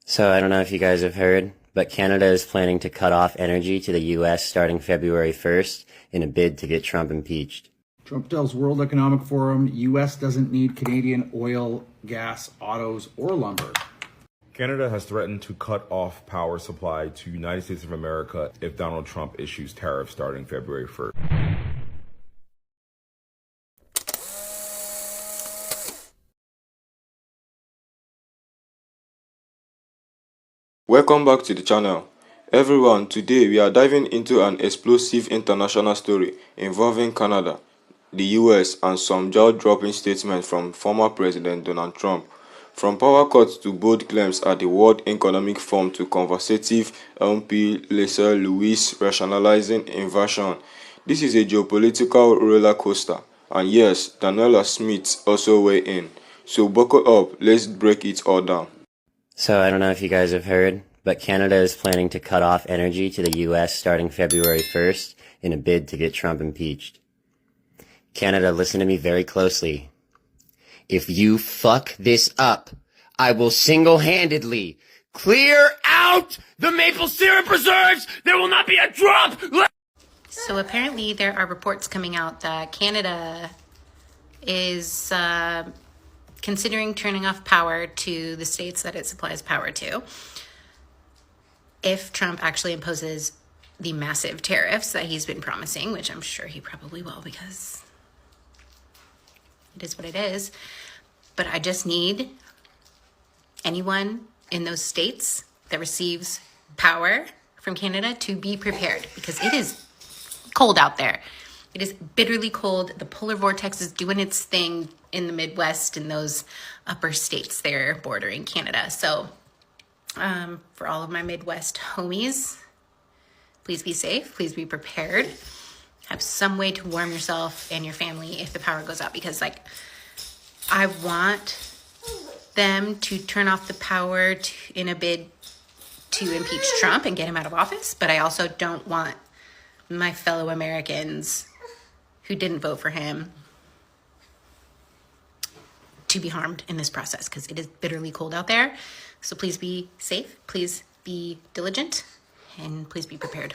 So I don't know if you guys have heard, but Canada is planning to cut off energy to the U.S. starting February 1st in a bid to get Trump impeached. Trump tells World Economic Forum U.S. doesn't need Canadian oil, gas, autos, or lumber. Canada has threatened to cut off power supply to United States of America if Donald Trump issues tariffs starting February 1st. Welcome back to the channel. Everyone, today we are diving into an explosive international story involving Canada, the US, and some jaw-dropping statements from former President Donald Trump. From power cuts to bold claims at the World Economic Forum to conversative MP Leslyn Lewis rationalizing invasion. This is a geopolitical roller coaster. And yes, Danielle Smith also weigh in. So buckle up, let's break it all down. So I don't know if you guys have heard, but Canada is planning to cut off energy to the U.S. starting February 1st in a bid to get Trump impeached. Canada, listen to me very closely. If you fuck this up, I will single-handedly clear out the maple syrup reserves. There will not be a drop left. So apparently there are reports coming out that Canada is considering turning off power to the states that it supplies power to if Trump actually imposes the massive tariffs that he's been promising, which I'm sure he probably will because it is what it is. But I just need anyone in those states that receives power from Canada to be prepared because it is cold out there. It is bitterly cold. The polar vortex is doing its thing in the Midwest and those upper states there bordering Canada. So for all of my Midwest homies, please be safe. Please be prepared. Have some way to warm yourself and your family if the power goes out because I want them to turn off the power in a bid to impeach Trump and get him out of office. But I also don't want my fellow Americans who didn't vote for him to be harmed in this process because it is bitterly cold out there. So please be safe, please be diligent, and please be prepared.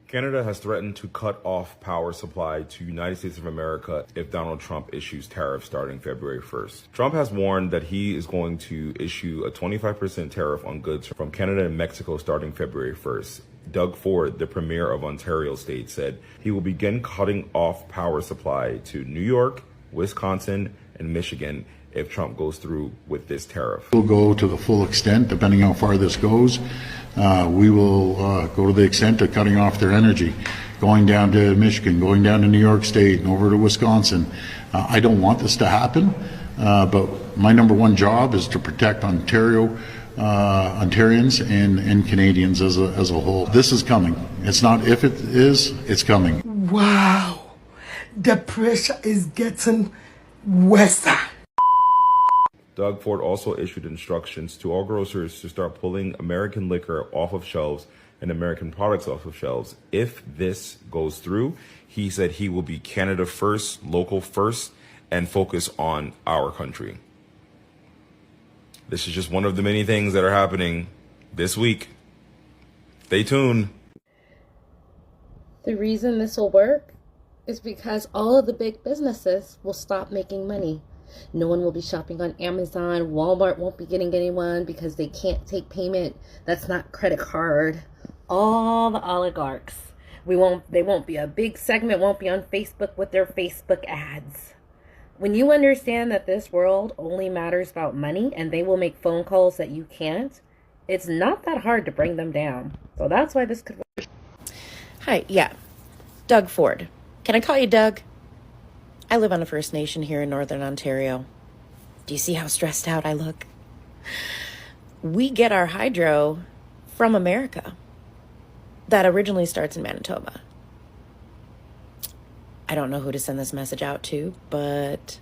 Canada has threatened to cut off power supply to United States of America if Donald Trump issues tariffs starting February 1st. Trump has warned that he is going to issue a 25% tariff on goods from Canada and Mexico starting February 1st. Doug Ford, the premier of Ontario state, said he will begin cutting off power supply to New York, Wisconsin, and Michigan if Trump goes through with this tariff. We'll go to the full extent, depending how far this goes. We will go to the extent of cutting off their energy, going down to Michigan, going down to New York State, and over to Wisconsin. I don't want this to happen, but my number one job is to protect Ontario, Ontarians and Canadians as a whole. This is coming. It's not if it is, it's coming. Wow, the pressure is getting worse. Doug Ford also issued instructions to all grocers to start pulling American liquor off of shelves and American products off of shelves. If this goes through, he said he will be Canada first, local first, and focus on our country. This is just one of the many things that are happening this week. Stay tuned. The reason this will work is because all of the big businesses will stop making money. No one will be shopping on Amazon. Walmart won't be getting anyone because they can't take payment that's not credit card. All the oligarchs. They won't be a big segment, won't be on Facebook with their Facebook ads. When you understand that this world only matters about money and they will make phone calls that you can't, it's not that hard to bring them down. So that's why this could work. Hi, yeah, Doug Ford. Can I call you Doug? I live on a First Nation here in Northern Ontario. Do you see how stressed out I look? We get our hydro from America. That originally starts in Manitoba. I don't know who to send this message out to, but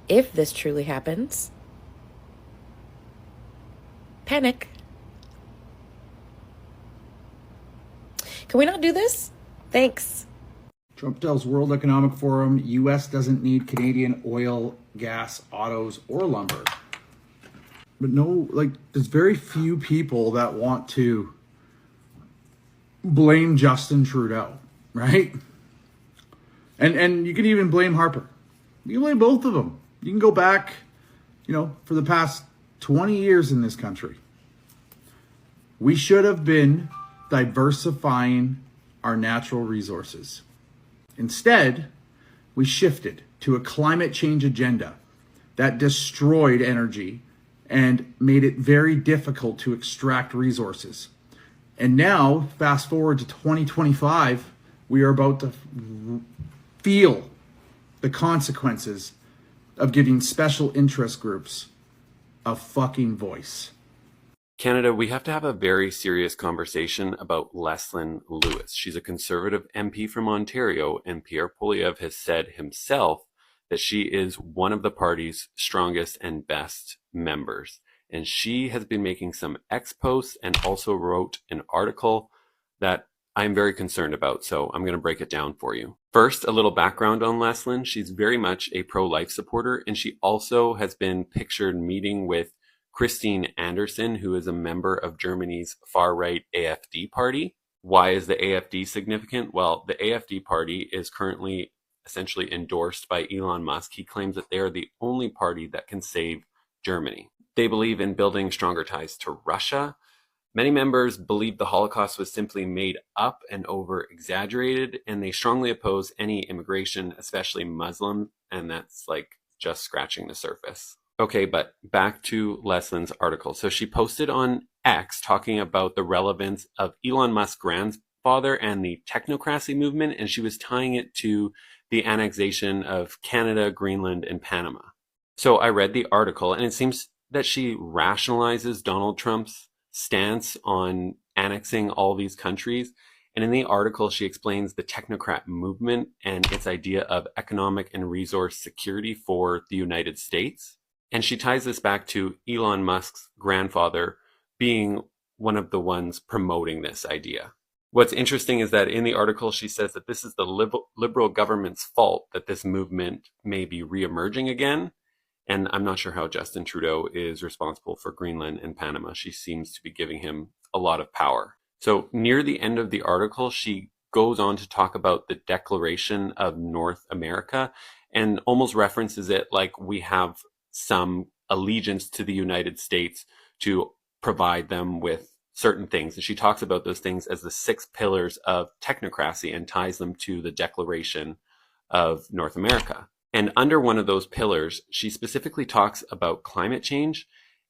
if this truly happens, panic. Can we not do this? Thanks. Trump tells World Economic Forum U.S. doesn't need Canadian oil, gas, autos, or lumber. But no, like, there's very few people that want to blame Justin Trudeau, right? And you can even blame Harper. You can blame both of them. You can go back, for the past 20 years in this country. We should have been diversifying our natural resources. Instead, we shifted to a climate change agenda that destroyed energy and made it very difficult to extract resources. And now, fast forward to 2025, we are about to feel the consequences of giving special interest groups a fucking voice. Canada, we have to have a very serious conversation about Leslyn Lewis. She's a Conservative MP from Ontario, and Pierre Poilievre has said himself that she is one of the party's strongest and best members. And she has been making some X-posts and also wrote an article that I'm very concerned about, so I'm going to break it down for you. First, a little background on Leslyn. She's very much a pro-life supporter, and she also has been pictured meeting with Christine Anderson, who is a member of Germany's far-right AfD party. Why is the AfD significant? Well, the AfD party is currently essentially endorsed by Elon Musk. He claims that they are the only party that can save Germany. They believe in building stronger ties to Russia. Many members believe the Holocaust was simply made up and over-exaggerated, and they strongly oppose any immigration, especially Muslim, and that's like just scratching the surface. Okay, but back to Leslyn's article. So she posted on X talking about the relevance of Elon Musk's grandfather and the technocracy movement, and she was tying it to the annexation of Canada, Greenland, and Panama. So I read the article, and it seems that she rationalizes Donald Trump's stance on annexing all these countries. And in the article, she explains the technocrat movement and its idea of economic and resource security for the United States. And she ties this back to Elon Musk's grandfather being one of the ones promoting this idea. What's interesting is that in the article, she says that this is the liberal government's fault that this movement may be reemerging again. And I'm not sure how Justin Trudeau is responsible for Greenland and Panama. She seems to be giving him a lot of power. So near the end of the article, she goes on to talk about the Declaration of North America and almost references it like we have some allegiance to the United States to provide them with certain things. And she talks about those things as the 6 pillars of technocracy and ties them to the Declaration of North America. And under one of those pillars, she specifically talks about climate change,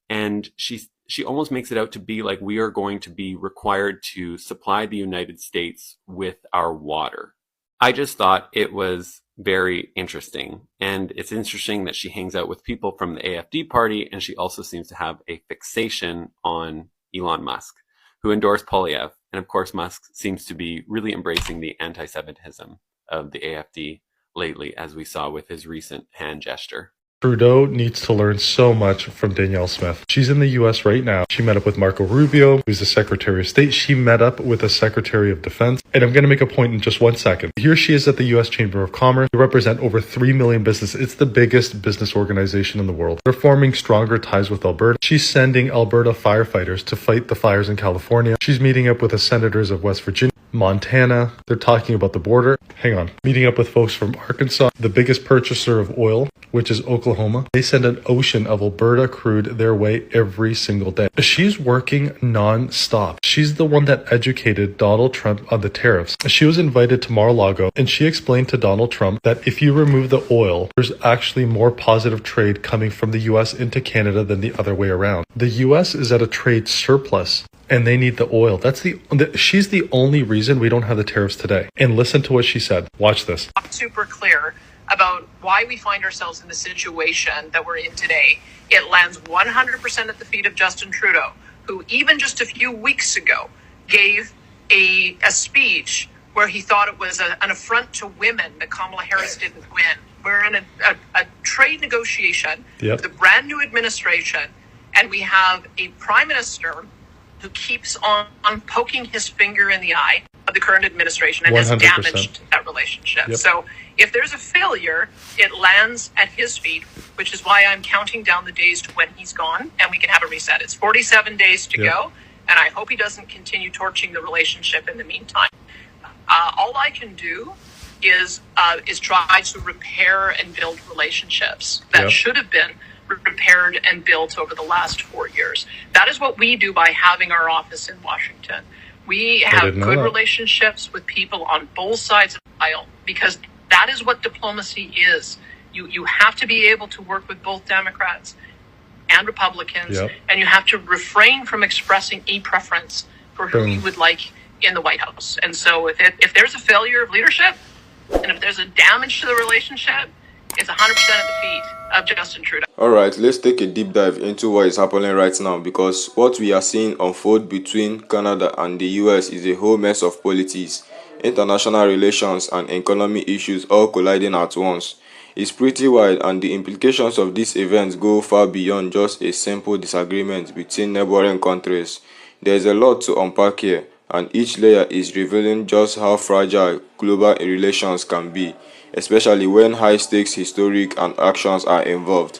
and she almost makes it out to be like we are going to be required to supply the United States with our water. I just thought it was very interesting, and it's interesting that she hangs out with people from the AfD party, and she also seems to have a fixation on Elon Musk, who endorsed Poilievre. And of course, Musk seems to be really embracing the anti-Semitism of the AfD lately, as we saw with his recent hand gesture. Trudeau needs to learn so much from Danielle Smith. She's in the U.S. right now. She met up with Marco Rubio, who's the Secretary of State. She met up with the Secretary of Defense. And I'm going to make a point in just 1 second. Here she is at the U.S. Chamber of Commerce. They represent over 3 million businesses. It's the biggest business organization in the world. They're forming stronger ties with Alberta. She's sending Alberta firefighters to fight the fires in California. She's meeting up with the senators of West Virginia, Montana. They're talking about the border. Hang on. Meeting up with folks from Arkansas, the biggest purchaser of oil, which is Oklahoma. They send an ocean of Alberta crude their way every single day. She's working non-stop. She's the one that educated Donald Trump on the tariffs. She was invited to Mar-a-Lago, and she explained to Donald Trump that if you remove the oil, there's actually more positive trade coming from the U.S. into Canada than the other way around. The U.S. is at a trade surplus, and they need the oil. She's the only reason we don't have the tariffs today. And listen to what she said. Watch this. Super clear about why we find ourselves in the situation that we're in today. It lands 100% at the feet of Justin Trudeau, who even just a few weeks ago gave a speech where he thought it was an affront to women that Kamala Harris didn't win. We're in a trade negotiation with a brand new administration, and we have a prime minister who keeps on poking his finger in the eye of of the current administration and has 100%. damaged that relationship. Yep. So if there's a failure, it lands at his feet, which is why I'm counting down the days to when he's gone and we can have a reset. It's 47 days to go, and I hope he doesn't continue torching the relationship in the meantime. All I can do is try to repair and build relationships that should have been repaired and built over the last 4 years. That is what we do by having our office in Washington. We have good relationships with people on both sides of the aisle because that is what diplomacy is. You have to be able to work with both Democrats and Republicans, and you have to refrain from expressing a preference for who you would like in the White House. And so if there's a failure of leadership, and if there's a damage to the relationship, it's 100% at the feet of Justin Trudeau. Alright, let's take a deep dive into what is happening right now, because what we are seeing unfold between Canada and the US is a whole mess of politics, international relations and economy issues all colliding at once. It's pretty wild, and the implications of these events go far beyond just a simple disagreement between neighboring countries. There's a lot to unpack here, and each layer is revealing just how fragile global relations can be, especially when high-stakes historic and actions are involved.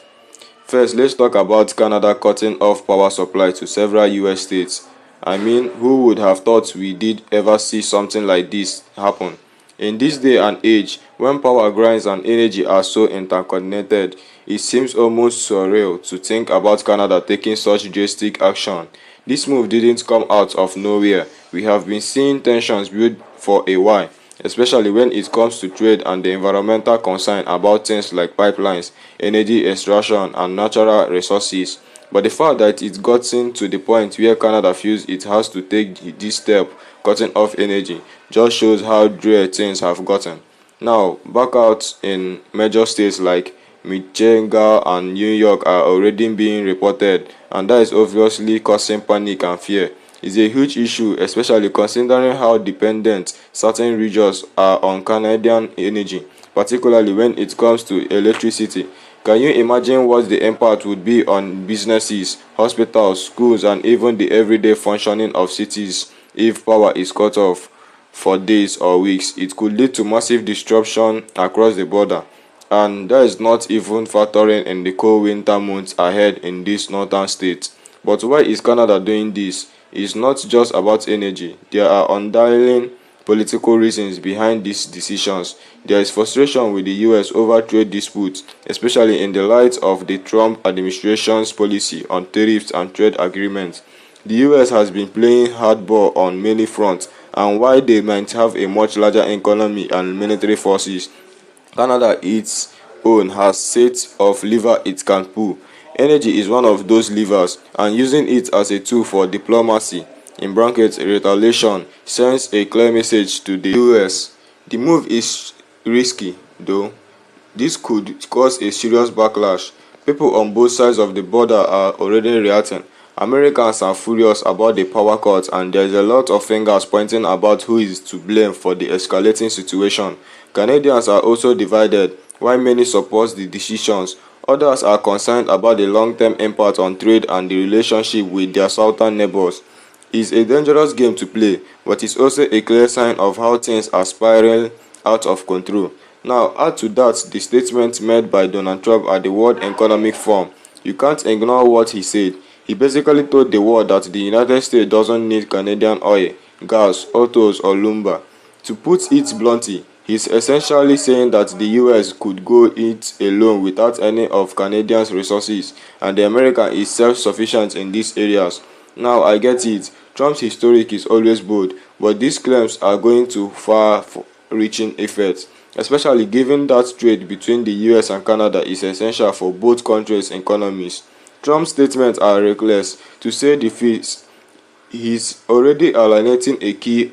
First, let's talk about Canada cutting off power supply to several US states. I mean, who would have thought we did ever see something like this happen? In this day and age, when power grids and energy are so interconnected, it seems almost surreal to think about Canada taking such drastic action. This move didn't come out of nowhere. We have been seeing tensions build for a while, especially when it comes to trade and the environmental concern about things like pipelines, energy extraction, and natural resources. But the fact that it's gotten to the point where Canada feels it has to take this step, cutting off energy, just shows how dire things have gotten. Now, back out in major states like Michigan and New York are already being reported, and that is obviously causing panic and fear. It's a huge issue, especially considering how dependent certain regions are on Canadian energy, particularly when it comes to electricity. Can you imagine what the impact would be on businesses, hospitals, schools, and even the everyday functioning of cities if power is cut off for days or weeks? It could lead to massive disruption across the border, and that is not even factoring in the cold winter months ahead in these northern states. But why is Canada doing this? It's not just about energy. There are underlying political reasons behind these decisions. There is frustration with the US over trade disputes, especially in the light of the Trump administration's policy on tariffs and trade agreements. The US has been playing hardball on many fronts, and while they might have a much larger economy and military forces, Canada its own has set of levers it can pull. Energy is one of those levers, and using it as a tool for diplomacy, in brackets retaliation, sends a clear message to the US. The move is risky, though. This could cause a serious backlash. People on both sides of the border are already reacting. Americans are furious about the power cuts, and there is a lot of fingers pointing about who is to blame for the escalating situation. Canadians are also divided. While many support the decisions, others are concerned about the long-term impact on trade and the relationship with their southern neighbors. It's a dangerous game to play, but it's also a clear sign of how things are spiraling out of control. Now, add to that the statement made by Donald Trump at the World Economic Forum. You can't ignore what he said. He basically told the world that the United States doesn't need Canadian oil, gas, autos, or lumber. To put it bluntly, he's essentially saying that the US could go it alone without any of Canadians' resources, and the America is self-sufficient in these areas. Now, I get it. Trump's rhetoric is always bold, but these claims are going to far-reaching effects, especially given that trade between the US and Canada is essential for both countries' economies. Trump's statements are reckless, to say the least. He's already alienating a key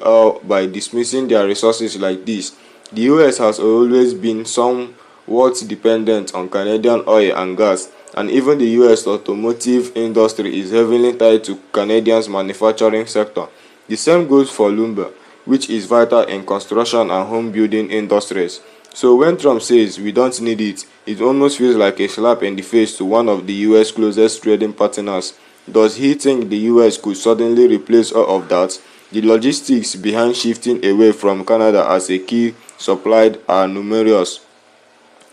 by dismissing their resources like this. The US has always been somewhat dependent on Canadian oil and gas, and even the US automotive industry is heavily tied to Canadians' manufacturing sector. The same goes for lumber, which is vital in construction and home building industries. So when Trump says we don't need it, it almost feels like a slap in the face to one of the US closest trading partners. Does he think the US could suddenly replace all of that? The logistics behind shifting away from Canada as a key supplier are numerous.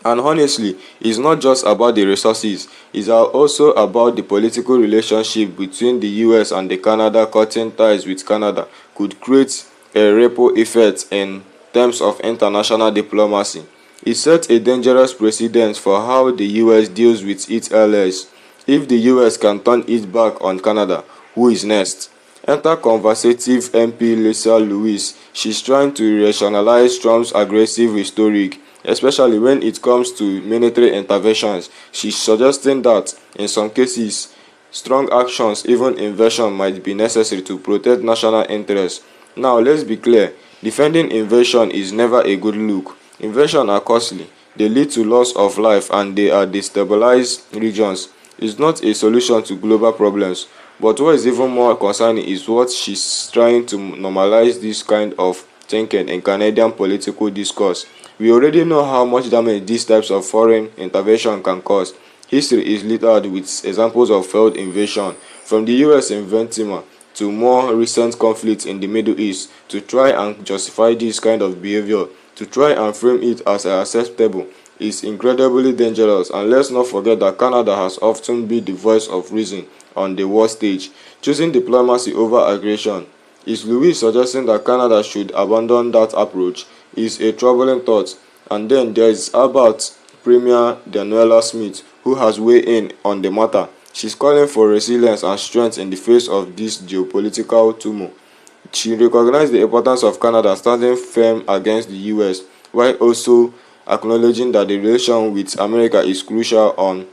And honestly, it's not just about the resources, it's also about the political relationship between the US and the Canada. Cutting ties with Canada could create a ripple effect in terms of international diplomacy. It sets a dangerous precedent for how the US deals with its allies. If the US can turn its back on Canada, who is next? Enter conservative MP Leslyn Lewis. She's trying to rationalize Trump's aggressive rhetoric, especially when it comes to military interventions. She's suggesting that, in some cases, strong actions, even invasion, might be necessary to protect national interests. Now, let's be clear, defending invasion is never a good look. Invasions are costly, they lead to loss of life, and they are destabilize regions. It's not a solution to global problems. But what is even more concerning is what she's trying to normalize this kind of thinking in Canadian political discourse. We already know how much damage these types of foreign intervention can cause. History is littered with examples of failed invasion, from the US inventima to more recent conflicts in the Middle East. To try and justify this kind of behavior, to try and frame it as acceptable, is incredibly dangerous. And let's not forget that Canada has often been the voice of reason on the world stage, choosing diplomacy over aggression. Is Louis suggesting that Canada should abandon that approach? Is a troubling thought. And then there is Alberta Premier Danielle Smith, who has weighed in on the matter. She's calling for resilience and strength in the face of this geopolitical turmoil. She recognized the importance of Canada standing firm against the US, while also acknowledging that the relation with America is crucial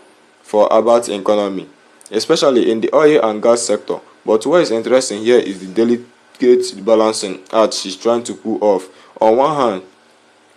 for Alberta's economy, especially in the oil and gas sector. But what is interesting here is the delicate balancing act she's trying to pull off. On one hand,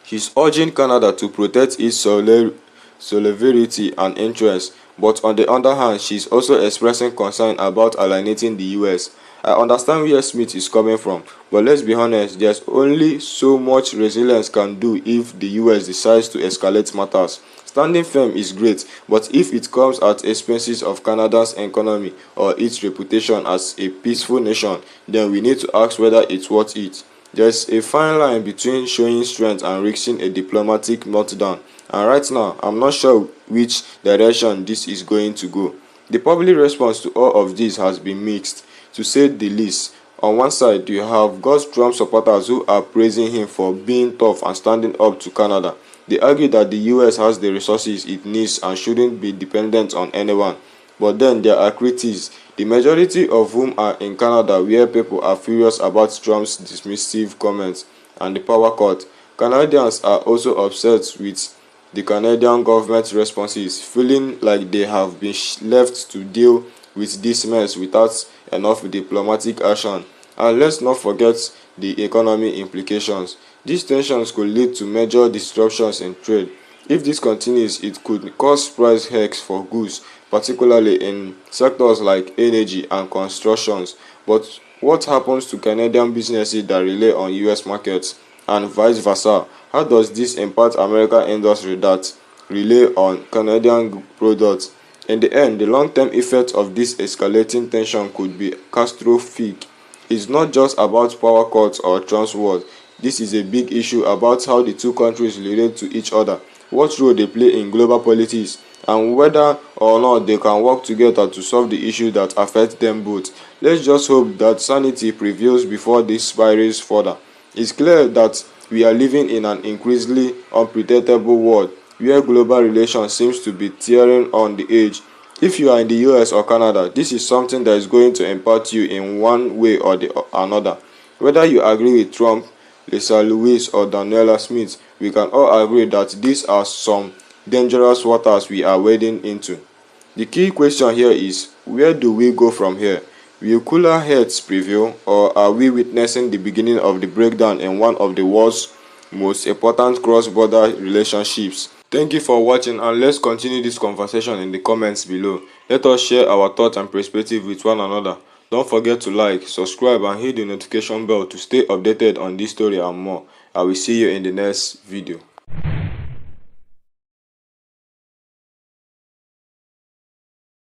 she's urging Canada to protect its sovereignty and interests, but on the other hand, she's also expressing concern about alienating the US. I understand where Smith is coming from, but let's be honest, there's only so much resilience can do if the US decides to escalate matters. Standing firm is great, but if it comes at expenses of Canada's economy or its reputation as a peaceful nation, then we need to ask whether it's worth it. There's a fine line between showing strength and risking a diplomatic meltdown, and right now, I'm not sure which direction this is going to go. The public response to all of this has been mixed, to say the least. On one side, you have got Trump supporters who are praising him for being tough and standing up to Canada. They argue that the US has the resources it needs and shouldn't be dependent on anyone. But then there are critics, the majority of whom are in Canada, where people are furious about Trump's dismissive comments and the power cut. Canadians are also upset with the Canadian government's responses, feeling like they have been left to deal with this mess without enough diplomatic action. And let's not forget the economic implications. These tensions could lead to major disruptions in trade. If this continues, it could cause price hikes for goods, particularly in sectors like energy and constructions. But what happens to Canadian businesses that rely on US markets, and vice versa? How does this impact American industry that rely on Canadian products? In the end, the long-term effect of this escalating tension could be catastrophic. It's not just about power cuts or Trump's wars. This is a big issue about how the two countries relate to each other, what role they play in global politics, and whether or not they can work together to solve the issues that affect them both. Let's just hope that sanity prevails before this spirals further. It's clear that we are living in an increasingly unpredictable world where global relations seems to be tearing on the edge. If you are in the US or Canada, this is something that is going to impact you in one way or another. Whether you agree with Trump, Leslyn Lewis, or Danielle Smith, we can all agree that these are some dangerous waters we are wading into. The key question here is, where do we go from here? Will cooler heads prevail, or are we witnessing the beginning of the breakdown in one of the world's most important cross-border relationships? Thank you for watching, and let's continue this conversation in the comments below. Let us share our thoughts and perspective with one another. Don't forget to like, subscribe, and hit the notification bell to stay updated on this story and more. I will see you in the next video.